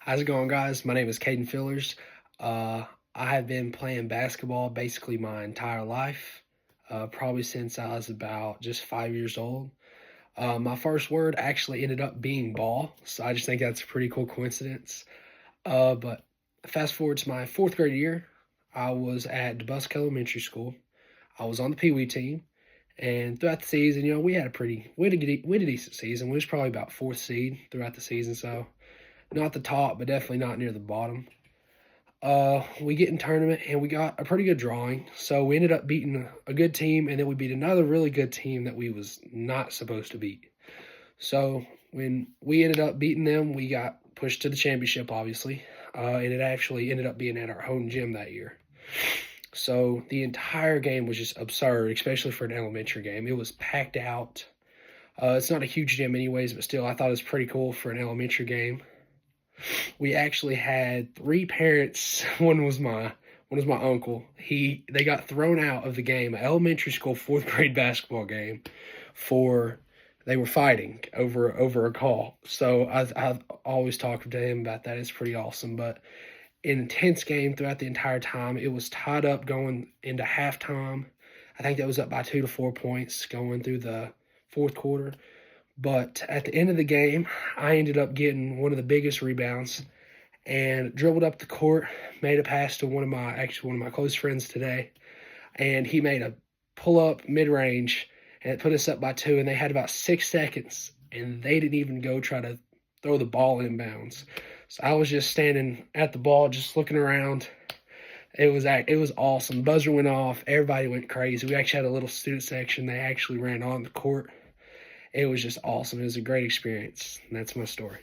How's it going, guys? My name is Cayden Fillers. I have been playing basketball basically my entire life, probably since I was about just 5 years old. My first word actually ended up being ball, so I just think that's a pretty cool coincidence. But fast forward to my fourth grade year, I was at DeBusk Elementary School. I was on the Pee Wee team, and throughout the season, we had a decent season. We was probably about fourth seed throughout the season, so not the top, but definitely not near the bottom. We get in tournament and we got a pretty good drawing. So we ended up beating a good team, and then we beat another really good team that we was not supposed to beat. So when we ended up beating them, we got pushed to the championship, obviously. And it actually ended up being at our home gym that year. So the entire game was just absurd, especially for an elementary game. It was packed out. It's not a huge gym anyways, but still, I thought it was pretty cool for an elementary game. We actually had three parents. One was my uncle. They got thrown out of the game, elementary school fourth grade basketball game, for they were fighting over a call. So I've always talked to him about that. It's pretty awesome. But an intense game throughout the entire time. It was tied up going into halftime. I think that was up by 2 to 4 points going through the fourth quarter. But at the end of the game, I ended up getting one of the biggest rebounds and dribbled up the court, made a pass to one of my close friends today, and he made a pull up mid range, and it put us up by 2. And they had about 6 seconds, and they didn't even go try to throw the ball inbounds. So I was just standing at the ball, just looking around. It was awesome. Buzzer went off. Everybody went crazy. We actually had a little student section. They actually ran on the court. It was just awesome. It was a great experience. And that's my story.